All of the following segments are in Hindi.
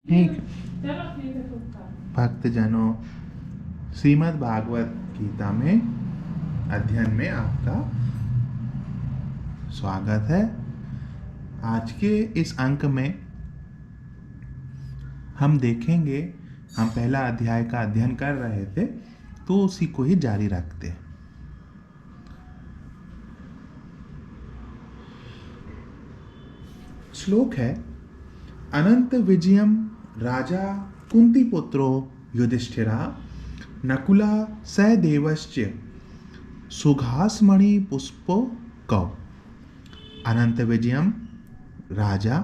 ठीक। भक्तजनों, श्रीमद् भागवत गीता में अध्ययन में आपका स्वागत है। आज के इस अंक में हम देखेंगे, हम पहला अध्याय का अध्ययन कर रहे थे तो उसी को ही जारी रखते हैं। श्लोक है, अनंत विजयम राजा कुंती पुत्रो युधिष्ठिरा नकुला सहदेवश्च सुघासमणि पुष्पो कौ। अनंत विजयम राजा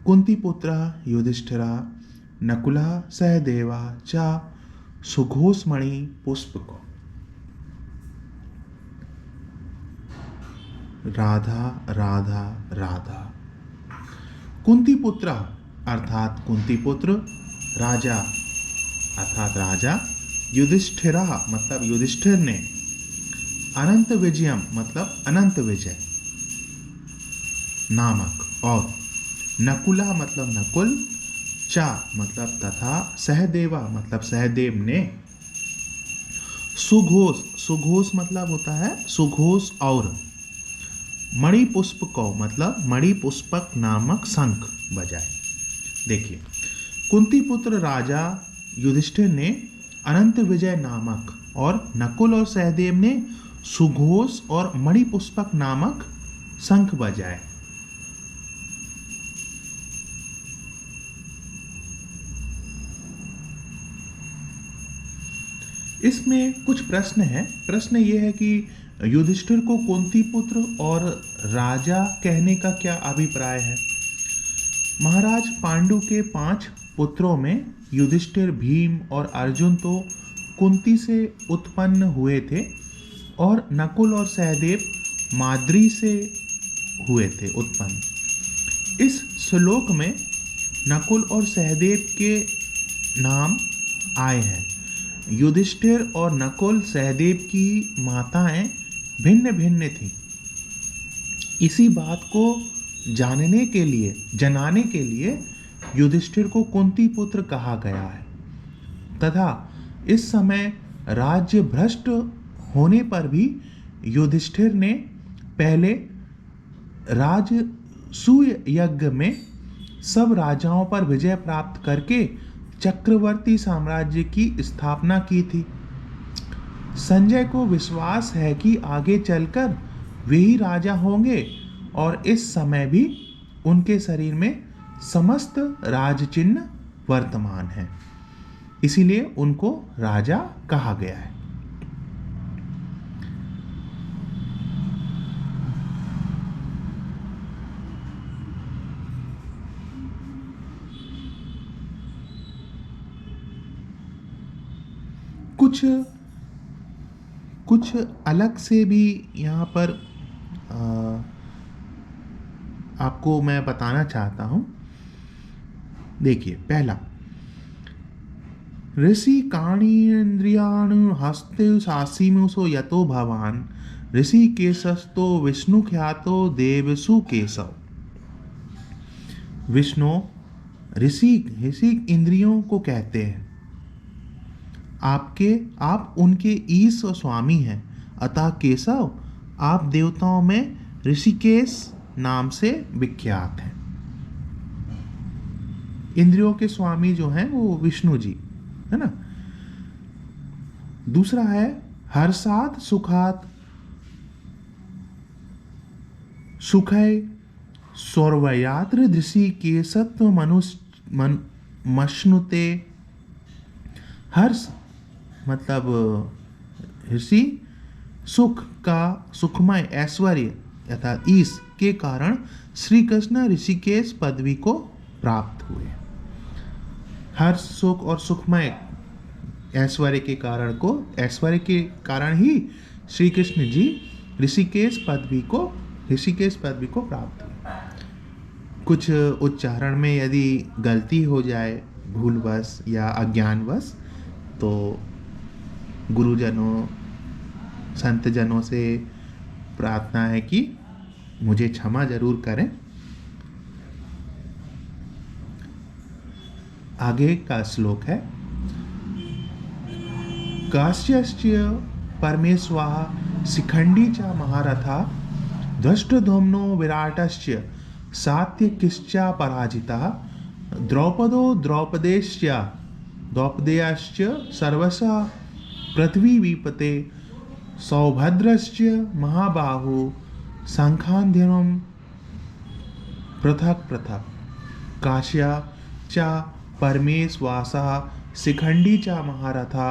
कुंती पुत्र युधिष्ठिरा नकुला सहदेवा च सुघोषमणि पुष्प को। राधा राधा राधा। कुंती पुत्र अर्थात कुंती पुत्र, राजा अर्थात राजा, युधिष्ठिरा मतलब युधिष्ठिर ने, अनंत विजयम मतलब अनंत विजय नामक, और नकुला मतलब नकुल, चा मतलब तथा, सहदेवा मतलब सहदेव ने, सुघोष, सुघोष मतलब होता है सुघोष, और मणिपुष्प को मतलब मणिपुष्पक नामक शंख बजाए। देखिए, कुंती पुत्र राजा युधिष्ठिर ने अनंत विजय नामक और नकुल और सहदेव ने सुघोष और मणिपुष्पक नामक शंख बजाए। इसमें कुछ प्रश्न है। प्रश्न ये है कि युधिष्ठिर को कुंती पुत्र और राजा कहने का क्या अभिप्राय है। महाराज पांडु के 5 पुत्रों में युधिष्ठिर, भीम और अर्जुन तो कुंती से उत्पन्न हुए थे, और नकुल और सहदेव माद्री से हुए थे उत्पन्न। इस श्लोक में नकुल और सहदेव के नाम आए हैं। युधिष्ठिर और नकुल सहदेव की माताएं भिन्न भिन्न थीं। इसी बात को जनाने के लिए युधिष्ठिर को कुंती पुत्र कहा गया है, तथा इस समय राज्य भ्रष्ट होने पर भी युधिष्ठिर ने पहले राजसूय यज्ञ में सब राजाओं पर विजय प्राप्त करके चक्रवर्ती साम्राज्य की स्थापना की थी। संजय को विश्वास है कि आगे चलकर वे ही राजा होंगे, और इस समय भी उनके शरीर में समस्त राजचिन्ह वर्तमान हैं, इसीलिए उनको राजा कहा गया है। कुछ अलग से भी यहाँ पर आपको मैं बताना चाहता हूँ। देखिए, पहला, ऋषि काणीन्द्रियाण हस्ते सासीमुसो यतो भवान ऋषि केशस्तो विष्णु ख्यातो देवसु केशव। विष्णु ऋषि इंद्रियों को कहते हैं, आप उनके ईश स्वामी हैं, अतः केशव आप देवताओं में ऋषिकेश नाम से विख्यात हैं। इंद्रियों के स्वामी जो हैं वो विष्णु जी है ना। दूसरा है, हर्षात सुखात सुखय सौरवयात्र ऋषिकेशत्व मश्नुते। हर्ष मतलब ऋषि, सुख का सुखमय ऐश्वर्य अर्थात ईश के कारण श्री कृष्ण ऋषिकेश पदवी को प्राप्त हुए। हर्ष, सुख और सुखमय ऐश्वर्य के कारण ही श्री कृष्ण जी ऋषिकेश पदवी को प्राप्त हुए। कुछ उच्चारण में यदि गलती हो जाए, भूलवश या अज्ञानवश, तो गुरुजनों, संतजनों से प्रार्थना है कि मुझे क्षमा जरूर करें। आगे का श्लोक है, काश्यश्च परमेश्वः शिखंडी च महारथा धृष्टद्युम्नो विराटश्च सात्यकिश्च पराजितः द्रौपदेयश्च सर्वशः पृथ्वीपते सौभद्रश्च महाबाहु शंखान्धनुं पृथक् पृथक् काश्या च परमेश्वासः शिखंडी च महारथा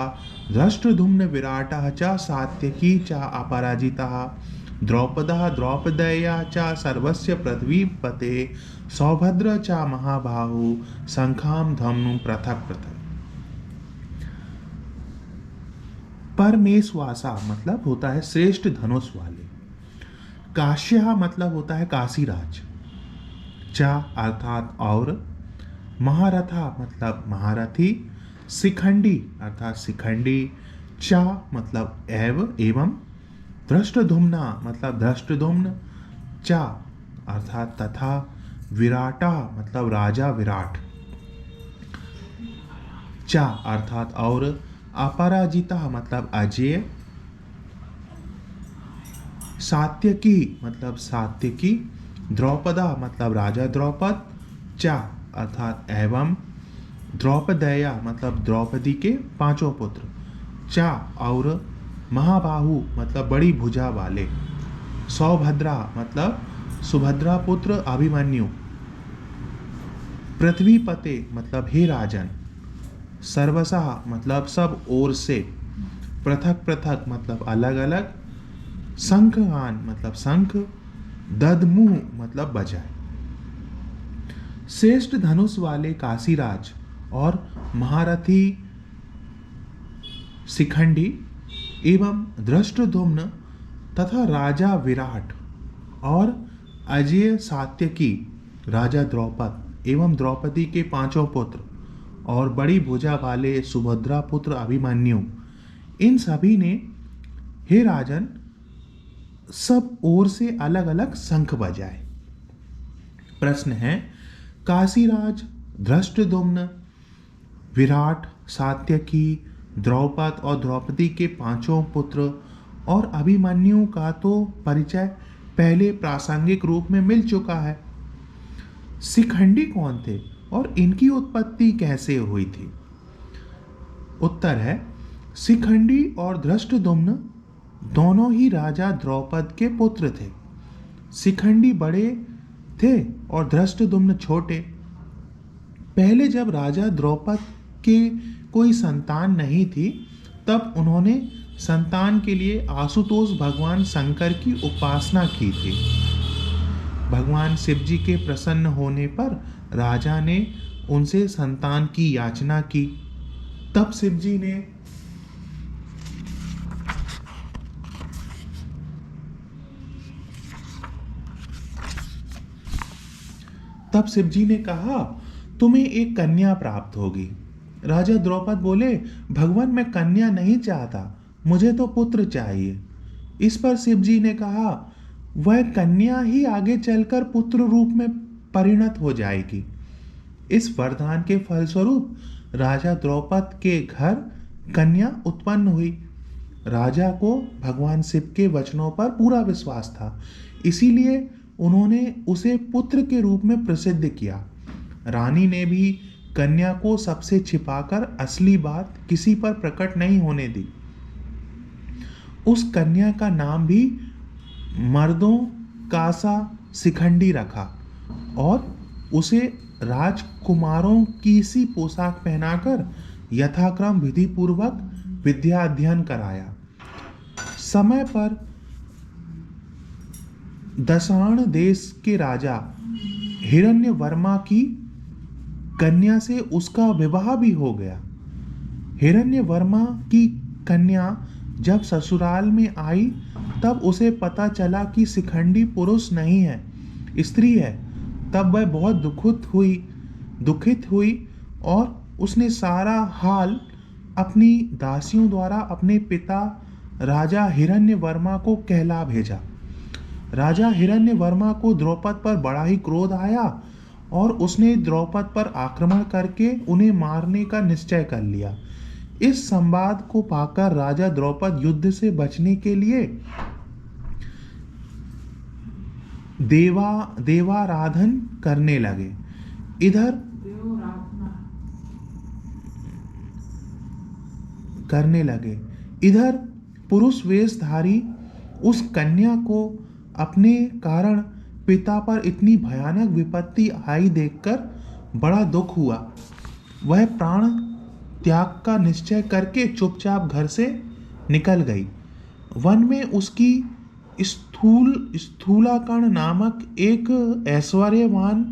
धृष्टद्युम्न विराटः च सात्यकी च अपराजितः द्रौपदेया च सर्वस्य पृथ्वीपते सौभद्र च महाबाहु शंखाम धनुं पृथक् पृथक्। परमेश्वासा मतलब होता है श्रेष्ठ धनुष वाले, काश्या मतलब होता है काशीराज, चा अर्थात और, महारथा मतलब महारथी, शिखंडी अर्थात शिखंडी, चा मतलब एवं, धृष्टद्युम्ना मतलब धृष्टद्युम्न, चा अर्थात तथा, विराटा मतलब राजा विराट, चा अर्थात और, अपराजिता मतलब अजय, सात्यकी मतलब सात्यकी, द्रौपदा मतलब राजा द्रौपद, चा अर्थात एवं, द्रौपदेया मतलब द्रौपदी के पांचों पुत्र, चा और, महाबाहु मतलब बड़ी भुजा वाले, सौभद्रा मतलब सुभद्रा पुत्र अभिमन्यु, पृथ्वीपते मतलब हे राजन, सर्वसा मतलब सब ओर से, पृथक पृथक मतलब अलग अलग, शंखगान मतलब शंख, ददमुह मतलब बजाए। श्रेष्ठ धनुष वाले काशीराज और महारथी शिखंडी एवं धृष्टद्युम्न तथा राजा विराट और अजय सात्यकी, राजा द्रौपद एवं द्रौपदी के पांचों पुत्र और बड़ी भुजा वाले सुभद्रा पुत्र अभिमन्यु, इन सभी ने हे राजन सब ओर से अलग अलग शंख बजाए। प्रश्न है, काशीराज, धृष्टद्युम्न, विराट, सात्यकी, द्रौपद और द्रौपदी के पांचों पुत्र और अभिमन्यु का तो परिचय पहले प्रासंगिक रूप में मिल चुका है। शिखंडी कौन थे और इनकी उत्पत्ति कैसे हुई थी? उत्तर है, शिखंडी और धृष्टद्युम्न दोनों ही राजा द्रौपद के पुत्र थे। शिखंडी बड़े थे और धृष्टद्युम्न छोटे। पहले जब राजा द्रौपद के कोई संतान नहीं थी, तब उन्होंने संतान के लिए आशुतोष भगवान शंकर की उपासना की थी। भगवान शिव जी के प्रसन्न होने पर राजा ने उनसे संतान की याचना की। तब शिव जी ने कहा, तुम्हें एक कन्या प्राप्त होगी। राजा द्रौपद बोले, भगवान मैं कन्या नहीं चाहता, मुझे तो पुत्र चाहिए। इस पर शिव जी ने कहा, वह कन्या ही आगे चलकर पुत्र रूप में परिणत हो जाएगी। इस वरदान के फलस्वरूप राजा द्रौपद के घर कन्या उत्पन्न हुई। राजा को भगवान शिव के वचनों पर पूरा विश्वास था, इसीलिए उन्होंने उसे पुत्र के रूप में प्रसिद्ध किया। रानी ने भी कन्या को सबसे छिपाकर असली बात किसी पर प्रकट नहीं होने दी। उस कन्या का नाम भी मर्दों कासा शिखंडी रखा और उसे राजकुमारों की सी पोशाक पहनाकर यथाक्रम विधि पूर्वक विद्या अध्ययन कराया। समय पर दशाण देश के राजा हिरण्यवर्मा की कन्या से उसका विवाह भी हो गया। हिरण्यवर्मा की कन्या जब ससुराल में आई, तब उसे पता चला कि शिखंडी पुरुष नहीं है, स्त्री है। तब वह बहुत दुखित हुई और उसने सारा हाल अपनी दासियों द्वारा अपने पिता राजा हिरण्यवर्मा को कहला भेजा। राजा हिरण्यवर्मा को द्रौपद पर बड़ा ही क्रोध आया और उसने द्रौपद पर आक्रमण करके उन्हें मारने का निश्चय कर लिया। इस संवाद को पाकर राजा द्रौपद युद्ध से बचने के लिए देवाराधन करने लगे। इधर पुरुष वेशधारी उस कन्या को अपने कारण पिता पर इतनी भयानक विपत्ति आई देखकर बड़ा दुख हुआ। वह प्राण त्याग का निश्चय करके चुपचाप घर से निकल गई। वन में उसकी स्थूलाकर्ण नामक एक ऐश्वर्यवान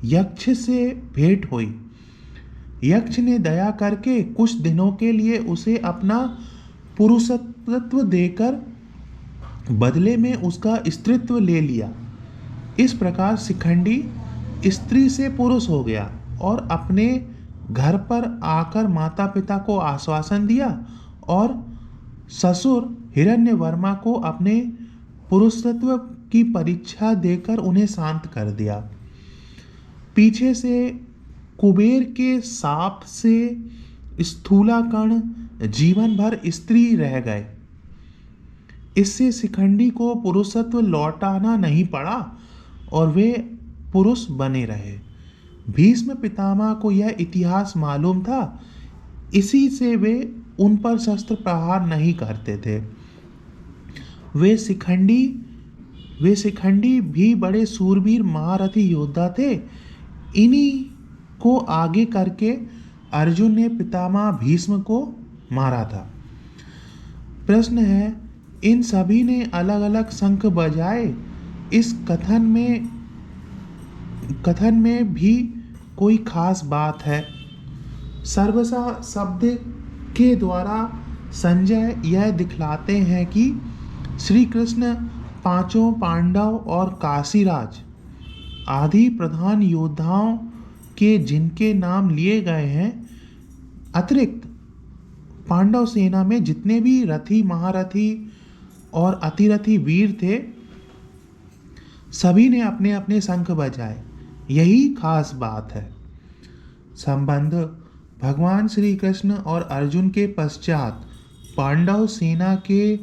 यक्ष से भेंट हुई। यक्ष ने दया करके कुछ दिनों के लिए उसे अपना पुरुषत्व देकर बदले में उसका स्त्रीत्व ले लिया। इस प्रकार शिखंडी स्त्री से पुरुष हो गया और अपने घर पर आकर माता पिता को आश्वासन दिया और ससुर हिरण्यवर्मा को अपने पुरुषत्व की परीक्षा देकर उन्हें शांत कर दिया। पीछे से कुबेर के शाप से स्थूलाकर्ण जीवन भर स्त्री रह गए। इससे शिखंडी को पुरुषत्व लौटाना नहीं पड़ा और वे पुरुष बने रहे। भीष्म पितामह को यह इतिहास मालूम था, इसी से वे उन पर शस्त्र प्रहार नहीं करते थे। वे शिखंडी भी बड़े सूरवीर महारथी योद्धा थे। इन्हीं को आगे करके अर्जुन ने पितामह भीष्म को मारा था। प्रश्न है, इन सभी ने अलग अलग शंख बजाए। इस कथन में भी कोई खास बात है? सर्वसा शब्द के द्वारा संजय यह दिखलाते हैं कि श्री कृष्ण पांचों पांडव और काशीराज आदि प्रधान योद्धाओं के जिनके नाम लिए गए हैं, अतिरिक्त पांडव सेना में जितने भी रथी महारथी और अतिरथी वीर थे, सभी ने अपने अपने शंख बजाए। यही खास बात है। संबंध: भगवान श्री कृष्ण और अर्जुन के पश्चात पांडव सेना के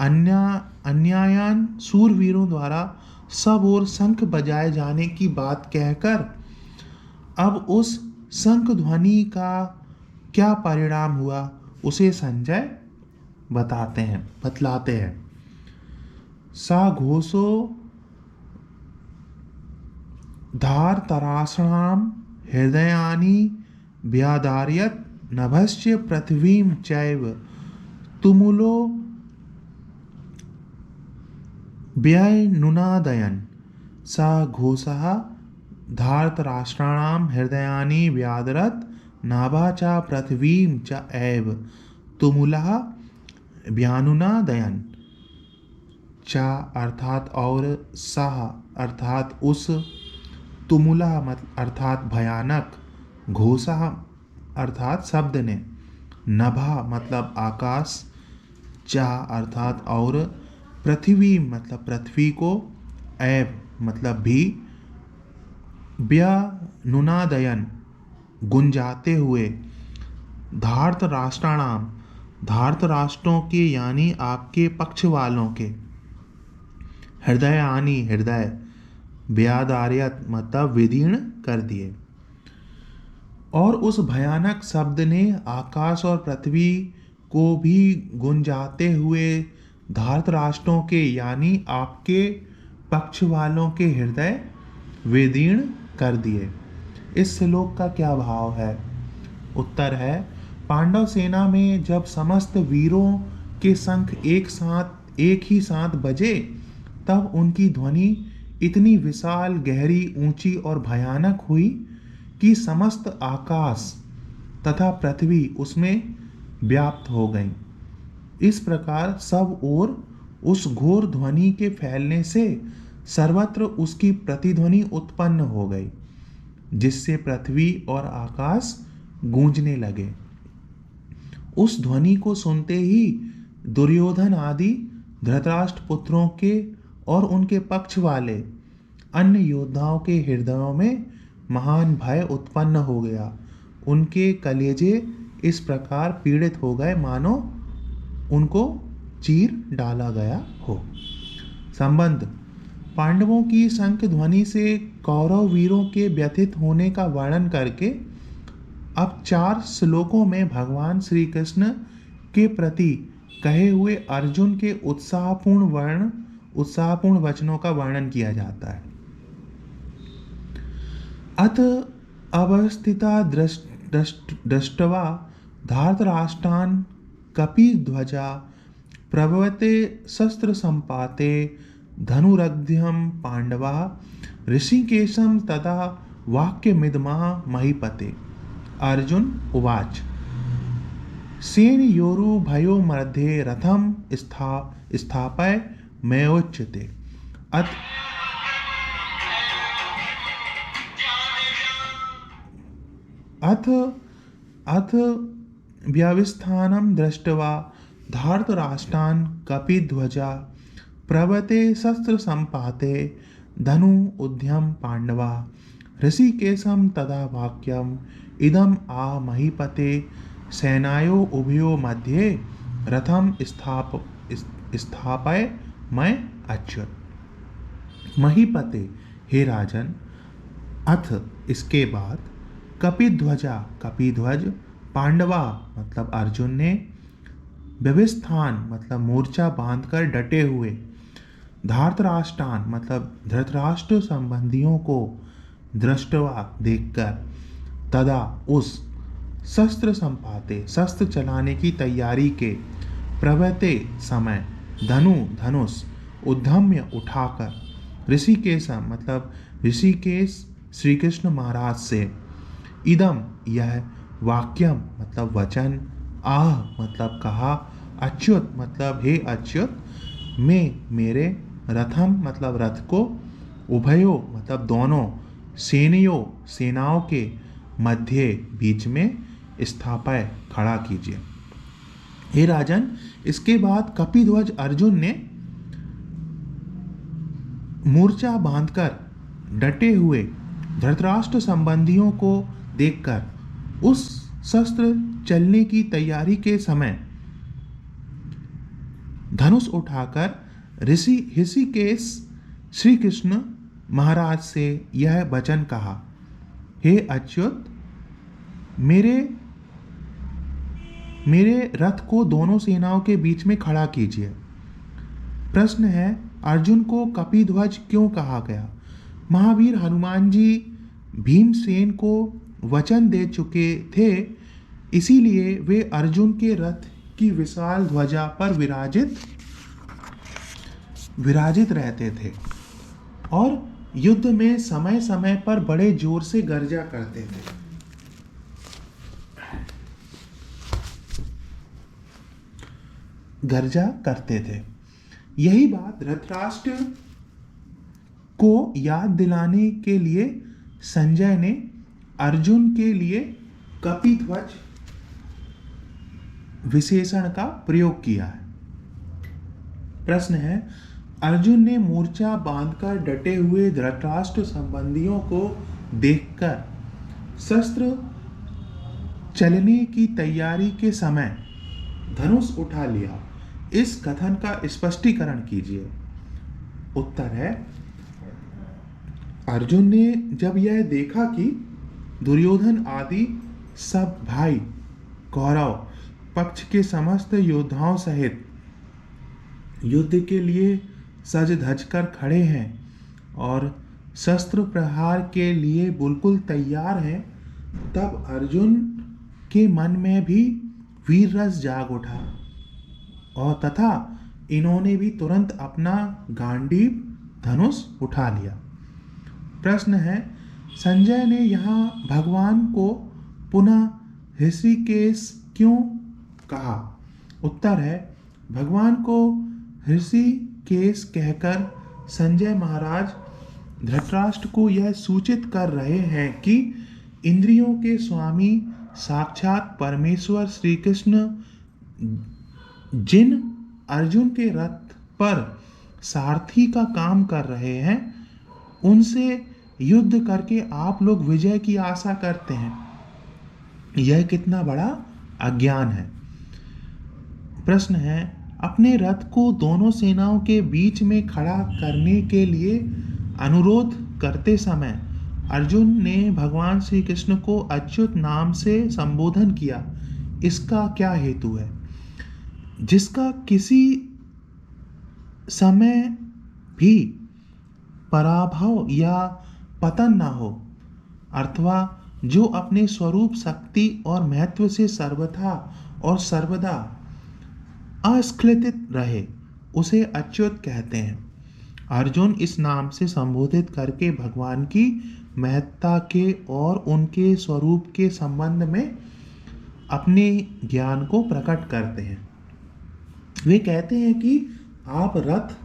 अन्यायन सूरवीरों द्वारा सब ओर शंख बजाए जाने की बात कहकर अब उस शंख ध्वनि का क्या परिणाम हुआ, उसे संजय बतलाते हैं। सा घोषो धार्तराष्ट्राणां हृदयानि व्याधारयत् नभश्च पृथिवीं चैव तुमुलो व्यनुनादयन्। सा घोषः धार्तराष्ट्राणां हृदयानि व्याधरत् नाभा च पृथिवीं च एव तुमुलः व्यनुनादयन्। च अर्थात और, सह अर्थात उस, तुमुला अर्थात भयानक, घोषा अर्थात शब्द ने, नभा मतलब आकाश, चा अर्थात और, पृथ्वी मतलब पृथ्वी को, ऐब मतलब भी, व्यनुनादयन गुंजाते हुए, धार्त राष्ट्राणाम धार्त राष्ट्रों के यानी आपके पक्ष वालों के, हृदयानि हृदय, व्याधारयत मतलब विदीर्ण कर दिए। और उस भयानक शब्द ने आकाश और पृथ्वी को भी गुंजाते हुए धार्त राष्ट्रों के यानी आपके पक्ष वालों के हृदय विदीर्ण कर दिए। इस श्लोक का क्या भाव है? उत्तर है, पांडव सेना में जब समस्त वीरों के शंख एक ही साथ बजे, तब उनकी ध्वनि इतनी विशाल, गहरी, ऊंची और भयानक हुई कि समस्त आकाश तथा पृथ्वी उसमें व्याप्त हो गई। इस प्रकार सब ओर उस घोर ध्वनि के फैलने से सर्वत्र उसकी प्रतिध्वनि उत्पन्न हो गई, जिससे पृथ्वी और आकाश गूंजने लगे। उस ध्वनि को सुनते ही दुर्योधन आदि धृतराष्ट्र पुत्रों के और उनके पक्ष वाले अन्य योद्धाओं के हृदयों में महान भय उत्पन्न हो गया। उनके कलेजे इस प्रकार पीड़ित हो गए मानो उनको चीर डाला गया हो। संबंध: पांडवों की शंख ध्वनि से कौरव वीरों के व्यथित होने का वर्णन करके अब 4 श्लोकों में भगवान श्री कृष्ण के प्रति कहे हुए अर्जुन के उत्साहपूर्ण वचनों का वर्णन किया जाता है। अथ अवस्थिता दृष्ट्वा धार्तराष्ट्रान् कपिध्वजा प्रभवते शस्त्र संपाते धनुरग्ध्यं पांडवा ऋषिकेशं तदा वाक्यमिदमः महीपते। अर्जुन उवाच सेनयोरुभयो मध्ये रथं स्थापय मयोच्यते। अथ व्यवस्थानं दृष्ट्वा धार्तराष्ट्रान् कपिध्वजा प्रवते शस्त्र संपाते धनु उद्यम पांडवा ऋषिकेशं तदा वाक्यम इदम आ महीपते सेनायो उभयो मध्ये रथम स्थापय मैं अच्युत। महीपते, हे राजन। अथ इसके बाद कपिध्वज पांडवा मतलब अर्जुन ने व्यवस्थान मतलब मोर्चा बांधकर डटे हुए धार्तराष्ट्रान मतलब धृतराष्ट्र संबंधियों को दृष्टवा देखकर तदा उस शस्त्र संपाते शस्त्र चलाने की तैयारी के प्रवते समय धनुष उद्धम्य उठाकर ऋषिकेशम मतलब ऋषिकेश श्री कृष्ण महाराज से इदम यह वाक्यम मतलब वचन आह मतलब कहा अच्युत मतलब हे अच्युत में मेरे रथम मतलब रथ को उभयो मतलब दोनों सेनाओं के मध्य बीच में स्थापय खड़ा कीजिए। हे राजन, इसके बाद कपिध्वज अर्जुन ने मोर्चा बांधकर डटे हुए धृतराष्ट्र संबंधियों को देखकर उस शस्त्र चलने की तैयारी के समय धनुष उठाकर ऋषिकेश श्री कृष्ण महाराज से यह वचन कहा, हे अच्युत, मेरे रथ को दोनों सेनाओं के बीच में खड़ा कीजिए। प्रश्न है, अर्जुन को कपिध्वज क्यों कहा गया? महावीर हनुमान जी भीमसेन को वचन दे चुके थे, इसीलिए वे अर्जुन के रथ की विशाल ध्वजा पर विराजित रहते थे और युद्ध में समय समय पर बड़े जोर से गर्जा करते थे। यही बात धृतराष्ट्र को याद दिलाने के लिए संजय ने अर्जुन के लिए कपिध्वज विशेषण का प्रयोग किया है। प्रश्न है, अर्जुन ने मोर्चा बांधकर डटे हुए धृतराष्ट्र संबंधियों को देखकर शस्त्र चलने की तैयारी के समय धनुष उठा लिया। इस कथन का स्पष्टीकरण कीजिए। उत्तर है, अर्जुन ने जब यह देखा कि दुर्योधन आदि सब भाई कौरव पक्ष के समस्त योद्धाओं सहित युद्ध के लिए सज धज कर खड़े हैं और शस्त्र प्रहार के लिए बिल्कुल तैयार हैं, तब अर्जुन के मन में भी वीर रस जाग उठा और तथा इन्होंने भी तुरंत अपना गांडीव धनुष उठा लिया। प्रश्न है, संजय ने यहाँ भगवान को पुनः ऋषिकेश क्यों कहा? उत्तर है, भगवान को ऋषिकेश कहकर संजय महाराज धृतराष्ट्र को यह सूचित कर रहे हैं कि इंद्रियों के स्वामी साक्षात परमेश्वर श्री कृष्ण जिन अर्जुन के रथ पर सारथी का काम कर रहे हैं, उनसे युद्ध करके आप लोग विजय की आशा करते हैं। यह कितना बड़ा अज्ञान है। प्रश्न है, अपने रथ को दोनों सेनाओं के बीच में खड़ा करने के लिए अनुरोध करते समय अर्जुन ने भगवान श्री कृष्ण को अच्युत नाम से संबोधन किया। इसका क्या हेतु है? जिसका किसी समय भी पराभव या पतन न हो, अथवा जो अपने स्वरूप, शक्ति और महत्व से सर्वथा और सर्वदा अस्खलित रहे, उसे अच्युत कहते हैं। अर्जुन इस नाम से संबोधित करके भगवान की महत्ता के और उनके स्वरूप के संबंध में अपने ज्ञान को प्रकट करते हैं। वे कहते हैं कि आप रथ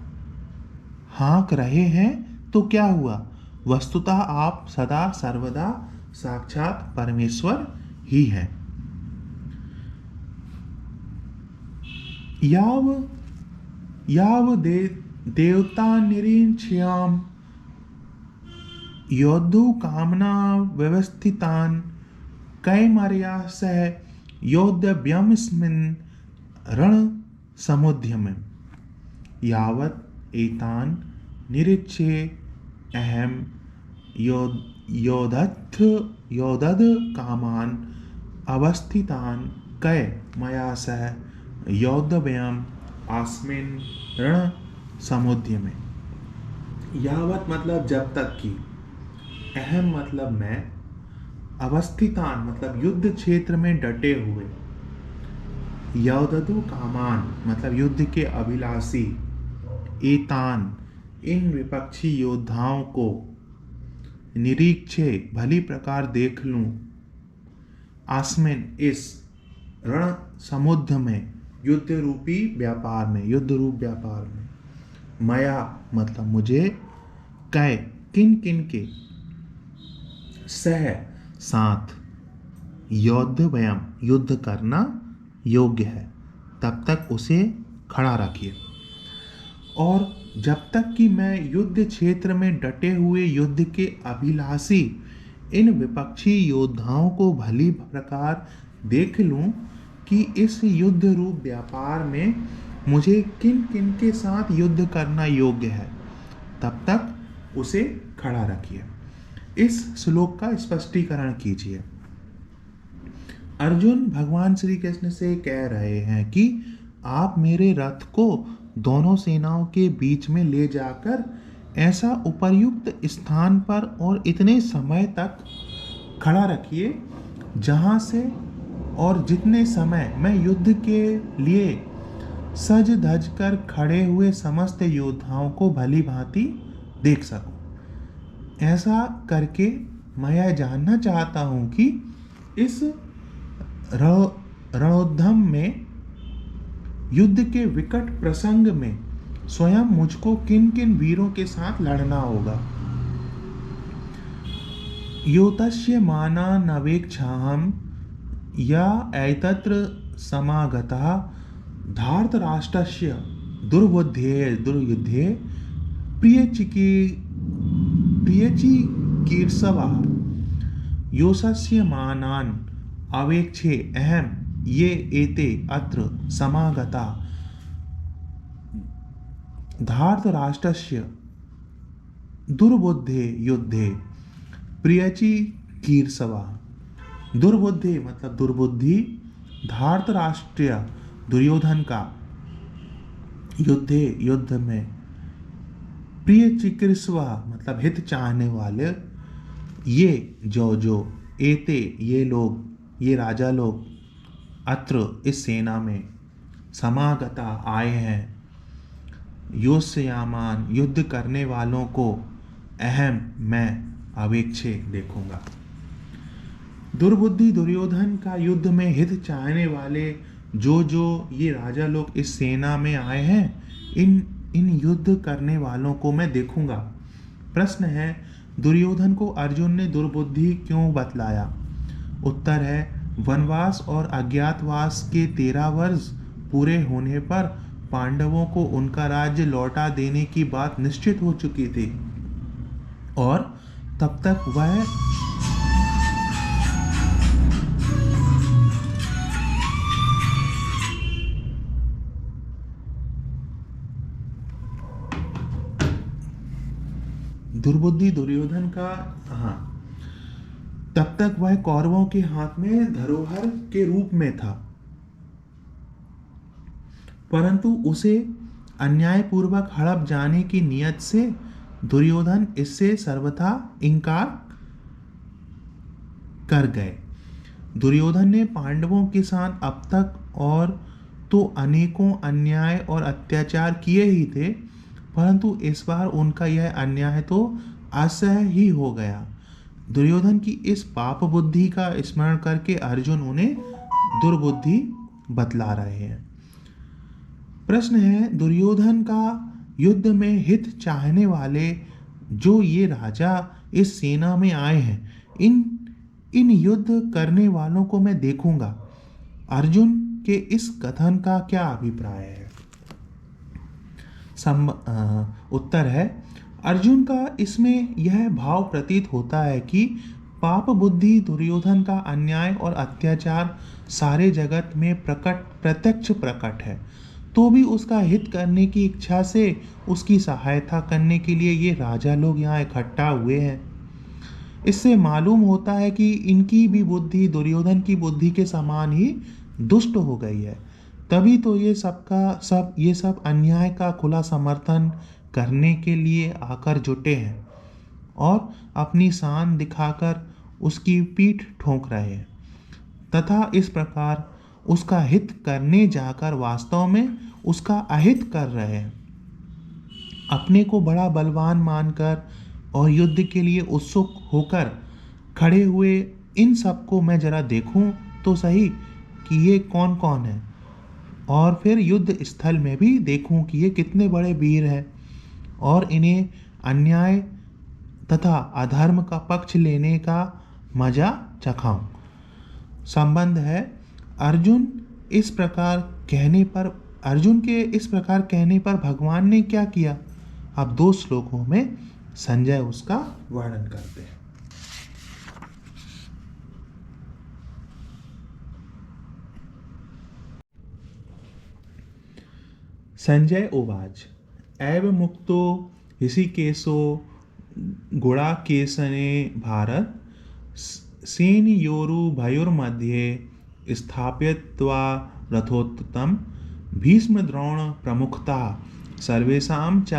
हाँक रहे हैं तो क्या हुआ? वस्तुतः आप सदा सर्वदा साक्षात परमेश्वर ही हैं। याव देवता निरीक्ष्याम योद्धु कामना व्यवस्थितान कैमर्या सह योद्धव्यमस्मिन् रण समुद्यमे यावत् एतान निरीक्ष्ये अहम योदध कामान अवस्थितान कै मया सह योद्धव्यम अस्मिन् रण समुद्यमे। यावत मतलब जब तक की, अहम मतलब मैं, अवस्थितान मतलब युद्ध क्षेत्र में डटे हुए, योद्धु कामान मतलब युद्ध के अभिलाषी, एतान इन विपक्षी योद्धाओं को, निरीक्षे भली प्रकार देख लूं, आस्मिन इस, रण समुद्र में युद्ध रूपी व्यापार में, युद्ध रूप व्यापार में, मया मतलब मुझे, कै किन किन के, सह साथ, योद्धव्यम युद्ध करना योग्य है, तब तक उसे खड़ा रखिए। और जब तक कि मैं युद्ध क्षेत्र में डटे हुए युद्ध के अभिलाषी इन विपक्षी योद्धाओं को भली प्रकार देख लूं कि इस युद्ध रूप व्यापार में मुझे किन किन के साथ युद्ध करना योग्य है, तब तक उसे खड़ा रखिए। इस श्लोक का स्पष्टीकरण कीजिए। अर्जुन भगवान श्री कृष्ण से कह रहे हैं कि आप मेरे रथ को दोनों सेनाओं के बीच में ले जाकर ऐसा उपर्युक्त स्थान पर और इतने समय तक खड़ा रखिए जहां से और जितने समय मैं युद्ध के लिए सज धज कर खड़े हुए समस्त योद्धाओं को भली भांति देख सकूं। ऐसा करके मैं यह जानना चाहता हूं कि इस रणोद्यम में, युद्ध के विकट प्रसंग में स्वयं मुझको किन किन वीरों के साथ लड़ना होगा। योतस्य माना नवेक्षाहम या एतत्र समागतः धार्तराष्ट्रस्य दुर्युद्धे प्रियचिकीर्षवः योषस्य मानान् अवेक्षे अहम ये एते अत्र समागता धार्तराष्ट्रस्य दुर्बुद्धे युद्धे प्रियचिकीर्षवः। दुर्बुद्धि मतलब दुर्बुद्धि, धार्तराष्ट्रीय दुर्योधन का, युद्ध में, प्रिय चिकीर्षवः मतलब हित चाहने वाले, ये जो एते ये लोग, ये राजा लोग, अत्र इस सेना में, समागता आए हैं, योष्यामान युद्ध करने वालों को, अहम मैं अवेक्षे देखूंगा। दुर्बुद्धि दुर्योधन का युद्ध में हित चाहने वाले जो ये राजा लोग इस सेना में आए हैं, इन युद्ध करने वालों को मैं देखूंगा। प्रश्न है, दुर्योधन को अर्जुन ने दुर्बुद्धि क्यों बतलाया? उत्तर है, वनवास और अज्ञातवास के 13 वर्ष पूरे होने पर पांडवों को उनका राज्य लौटा देने की बात निश्चित हो चुकी थी और तब तक वह दुर्बुद्धि दुर्योधन का, हाँ, तब तक वह कौरवों के हाथ में धरोहर के रूप में था, परंतु उसे अन्यायपूर्वक हड़प जाने की नीयत से दुर्योधन इससे सर्वथा इनकार कर गए। दुर्योधन ने पांडवों के साथ अब तक और तो अनेकों अन्याय और अत्याचार किए ही थे, परंतु इस बार उनका यह अन्याय तो असह्य ही हो गया। दुर्योधन की इस पाप बुद्धि का स्मरण करके अर्जुन उन्हें दुर्बुद्धि बतला रहे हैं। प्रश्न है, दुर्योधन का युद्ध में हित चाहने वाले जो ये राजा इस सेना में आए हैं, इन इन युद्ध करने वालों को मैं देखूंगा। अर्जुन के इस कथन का क्या अभिप्राय है? उत्तर है, अर्जुन का इसमें यह भाव प्रतीत होता है कि पाप बुद्धि दुर्योधन का अन्याय और अत्याचार सारे जगत में प्रत्यक्ष प्रकट है, तो भी उसका हित करने की इच्छा से उसकी सहायता करने के लिए ये राजा लोग यहाँ इकट्ठा हुए हैं। इससे मालूम होता है कि इनकी भी बुद्धि दुर्योधन की बुद्धि के समान ही दुष्ट हो गई है, तभी तो ये सब अन्याय का खुला समर्थन करने के लिए आकर जुटे हैं और अपनी शान दिखाकर उसकी पीठ ठोक रहे हैं, तथा इस प्रकार उसका हित करने जाकर वास्तव में उसका अहित कर रहे हैं। अपने को बड़ा बलवान मानकर और युद्ध के लिए उत्सुक होकर खड़े हुए इन सबको मैं जरा देखूं तो सही कि ये कौन कौन है, और फिर युद्ध स्थल में भी देखूं कि ये कितने बड़े वीर हैं और इन्हें अन्याय तथा अधर्म का पक्ष लेने का मजा चखाऊं। संबंध है, अर्जुन के इस प्रकार कहने पर भगवान ने क्या किया? अब 2 श्लोकों में संजय उसका वर्णन करते हैं। संजय उवाच, एव मुक्तो ऋषिकेशो गुडाकेशने भारत सेनयोरुभयोर्मध्ये स्थापयित्वा रथोत्तम भीष्मद्रोण प्रमुखता सर्वेषां च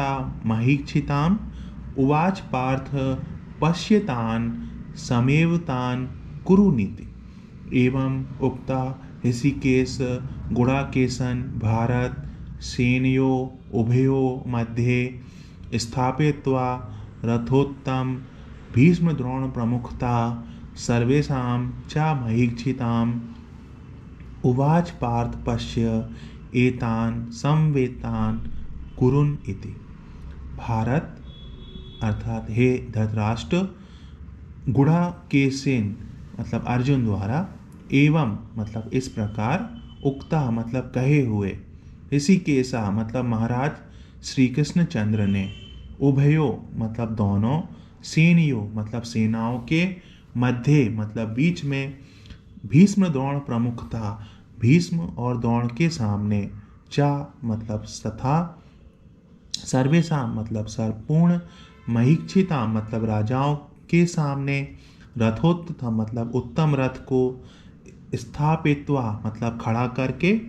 महीक्षिताम् उवाच पार्थ पश्यतान् समेव तान् कुरुनीति। एवं उक्ता ऋषिकेश गुडाकेशन भारत सेनयो उभयो मध्ये स्थापयित्वा रथोत्तम भीष्मद्रोण प्रमुखता सर्वेषां च महीक्षिताम् उवाच पार्थ पश्य एतान् संवेतान् कुरुन इति। भारत अर्थात हे धृतराष्ट्र, गुडाकेशन मतलब अर्जुन द्वारा, एवं मतलब इस प्रकार, उक्ता मतलब कहे हुए, ऋषिकेशा मतलब महाराज श्री कृष्ण चंद्र ने, उभयो मतलब दोनों, सेनयो मतलब सेनाओं के, मध्य मतलब बीच में, भीष्म द्रोण प्रमुखता भीष्म और द्रोण के सामने, चा मतलब तथा, सर्वेशा मतलब संपूर्ण, महीक्षिता मतलब राजाओं के सामने, रथोत्तम मतलब उत्तम रथ को, स्थापित्वा मतलब खड़ा करके,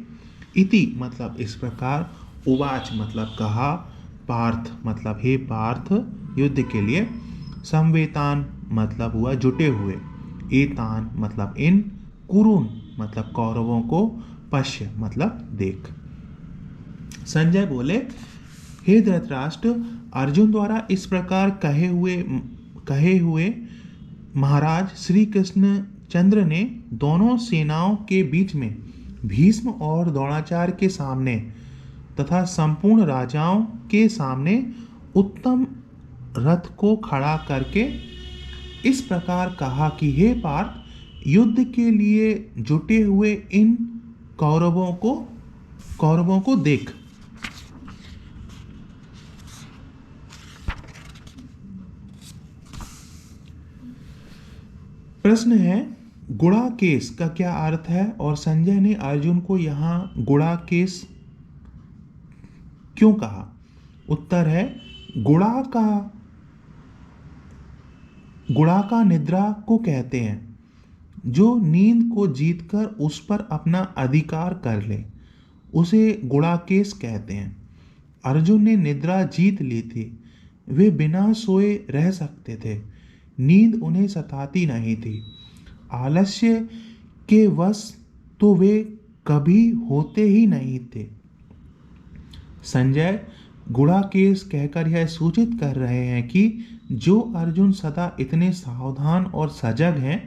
इति मतलब इस प्रकार, उवाच मतलब कहा, पार्थ मतलब हे पार्थ युद्ध के लिए, संवेतान मतलब हुआ जुटे हुए, एतान मतलब इन, कुरुन मतलब कौरवों को, पश्य मतलब देख। संजय बोले, हे धृतराष्ट्र, अर्जुन द्वारा इस प्रकार कहे हुए महाराज श्री कृष्ण चंद्र ने दोनों सेनाओं के बीच में, भीष्म और द्रोणाचार्य के सामने तथा संपूर्ण राजाओं के सामने उत्तम रथ को खड़ा करके इस प्रकार कहा कि हे पार्थ, युद्ध के लिए जुटे हुए इन कौरवों को देख। प्रश्न है गुड़ाकेश का क्या अर्थ है और संजय ने अर्जुन को यहाँ गुड़ाकेश क्यों कहा? उत्तर है गुड़ा का निद्रा को कहते हैं, जो नींद को जीतकर उस पर अपना अधिकार कर ले उसे गुड़ाकेश कहते हैं। अर्जुन ने निद्रा जीत ली थी, वे बिना सोए रह सकते थे, नींद उन्हें सताती नहीं थी। आलस्य के वश तो वे कभी होते ही नहीं थे। संजय गुड़ाकेश कहकर यह सूचित कर रहे हैं कि जो अर्जुन सदा इतने सावधान और सजग हैं,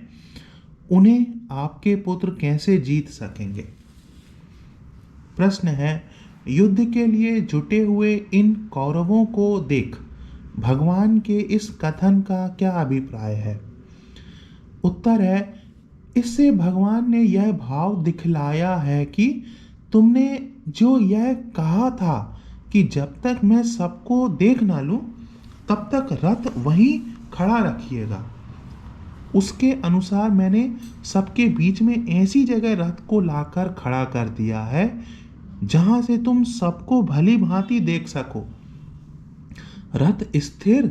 उन्हें आपके पुत्र कैसे जीत सकेंगे? प्रश्न है युद्ध के लिए जुटे हुए इन कौरवों को देख भगवान के इस कथन का क्या अभिप्राय है? उत्तर है इससे भगवान ने यह भाव दिखलाया है कि तुमने जो यह कहा था कि जब तक मैं सबको देख ना लूं तब तक रथ वहीं खड़ा रखिएगा, उसके अनुसार मैंने सबके बीच में ऐसी जगह रथ को लाकर खड़ा कर दिया है जहां से तुम सबको भली भांति देख सको। रथ स्थिर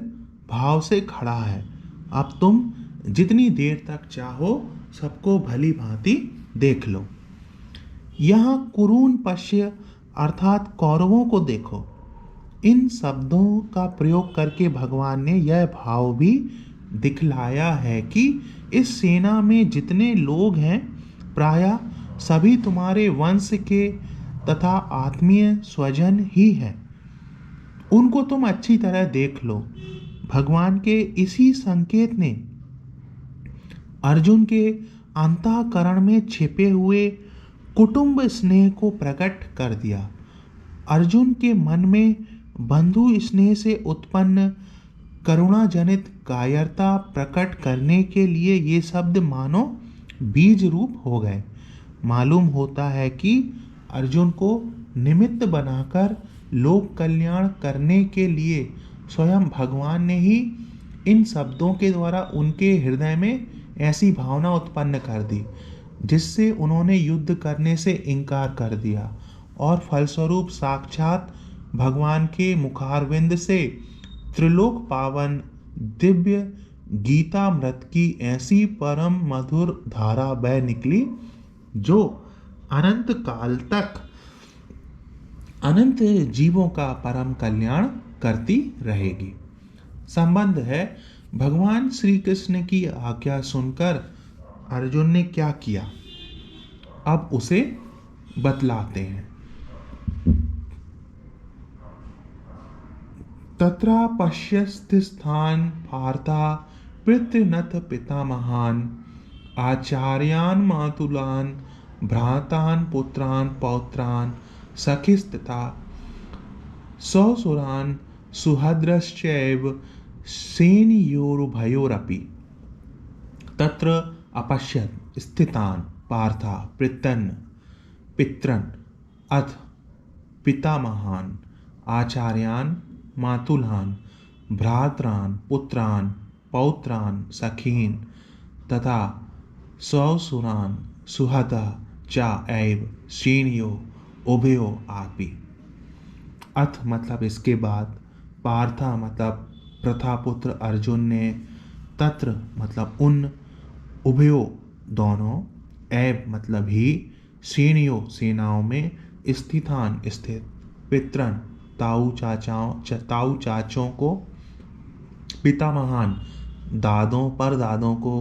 भाव से खड़ा है, अब तुम जितनी देर तक चाहो सबको भली भांति देख लो। यहाँ कुरून पश्य अर्थात कौरवों को देखो। इन शब्दों का प्रयोग करके भगवान ने यह भाव भी दिखलाया है कि इस सेना में जितने लोग हैं प्रायः सभी तुम्हारे वंश के तथा आत्मीय स्वजन ही हैं, उनको तुम अच्छी तरह देख लो। भगवान के इसी संकेत ने अर्जुन के अंतःकरण में छिपे हुए कुटुंब स्नेह को प्रकट कर दिया। अर्जुन के मन में बंधु स्नेह से उत्पन्न करुणा जनित कायरता प्रकट करने के लिए ये शब्द मानो बीज रूप हो गए। मालूम होता है कि अर्जुन को निमित्त बनाकर लोक कल्याण करने के लिए स्वयं भगवान ने ही इन शब्दों के द्वारा उनके हृदय में ऐसी भावना उत्पन्न कर दी जिससे उन्होंने युद्ध करने से इनकार कर दिया और फलस्वरूप साक्षात भगवान के मुखारविंद से त्रिलोक पावन दिव्य गीतामृत की ऐसी परम मधुर धारा बह निकली जो अनंत काल तक अनंत जीवों का परम कल्याण करती रहेगी। संबंध है भगवान श्री कृष्ण की आज्ञा सुनकर अर्जुन ने क्या किया, अब उसे बतलाते हैं। तत्रा पश्यस्थिस्थान पार्था पितृनथ पितामहान आचार्यान मातुलान भ्रातान पुत्रान पौत्रान सखिस्तथा सौसुरान सुहद्रश्चैव सेनयोरुभयोरपि तत्र अपश्यत् स्थितान पार्था पितरन् अथ पितामहान आचार्यान मातुलान भ्रात्रान पुत्रान पौत्रान सखीन तथा सौसुरान सुहदा चा एव श्रेणियो उभयो आपी। अथ मतलब इसके बाद, पार्था मतलब प्रथापुत्र अर्जुन ने, तत्र मतलब उन, उभयो दोनों, एव मतलब ही, श्रेणियों सेनाओं में, स्थितान स्थित, पितरन ताऊ चाचों को, पितामहान दादों पर दादों को,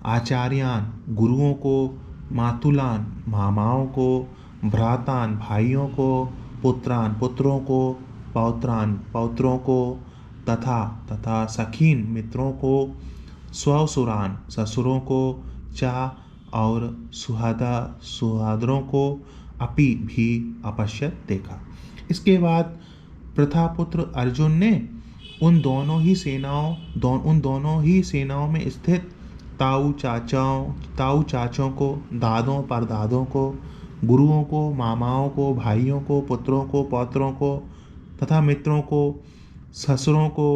आचार्यान गुरुओं को, मातुलान मामाओं को, भ्रातान भाइयों को, पुत्रान पुत्रों को, पौत्रान पौत्रों को, तथा सखीन मित्रों को, स्वसुरान ससुरों को, चा और सुहादरों को, अपि भी अपश्यत देखा। इसके बाद प्रथापुत्र अर्जुन ने उन दोनों ही सेनाओं में स्थित ताऊ चाचों को, दादों परदादों को, गुरुओं को, मामाओं को, भाइयों को, पुत्रों को, पौत्रों को तथा मित्रों को, ससुरों को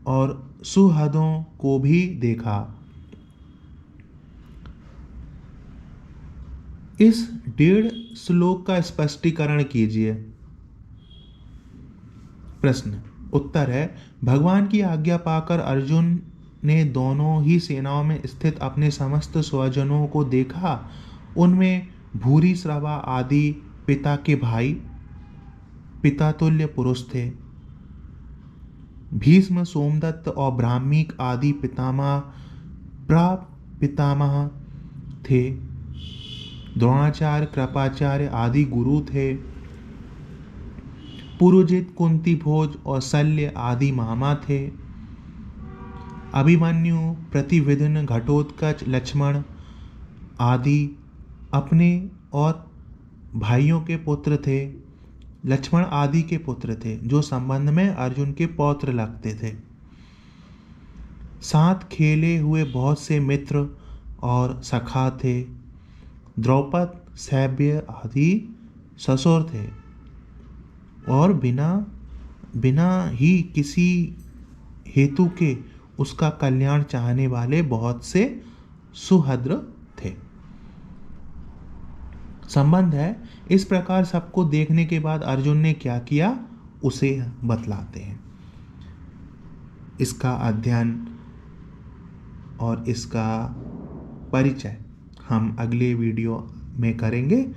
और सुहदों को भी देखा। इस 1.5 श्लोक का स्पष्टीकरण कीजिए। प्रश्न उत्तर है, भगवान की आज्ञा पाकर अर्जुन ने दोनों ही सेनाओं में स्थित अपने समस्त स्वजनों को देखा। उनमें भूरिश्रवा आदि पिता के भाई, पिता तुल्य पुरुष थे। भीष्म, सोमदत्त और ब्राह्मीक आदि पितामह प्रपितामह थे। द्रोणाचार्य, कृपाचार्य आदि गुरु थे। पुरुजित, कुंती भोज और शल्य आदि मामा थे। अभिमन्यु, प्रतिविघ्न, घटोत्कच, लक्ष्मण आदि अपने और भाइयों के पुत्र थे। लक्ष्मण आदि के पुत्र थे जो संबंध में अर्जुन के पौत्र लगते थे। साथ खेले हुए बहुत से मित्र और सखा थे। द्रौपद, सैभ्य आदि ससुर थे और बिना ही किसी हेतु के उसका कल्याण चाहने वाले बहुत से सुहृद थे। संबंध है, इस प्रकार सबको देखने के बाद अर्जुन ने क्या किया उसे बतलाते हैं। इसका अध्ययन और इसका परिचय हम अगले वीडियो में करेंगे।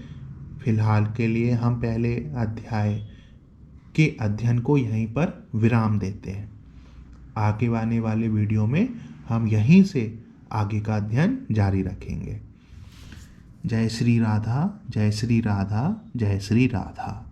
फिलहाल के लिए हम पहले अध्याय के अध्ययन को यहीं पर विराम देते हैं। आगे आने वाले वीडियो में हम यहीं से आगे का अध्ययन जारी रखेंगे। जय श्री राधा, जय श्री राधा, जय श्री राधा।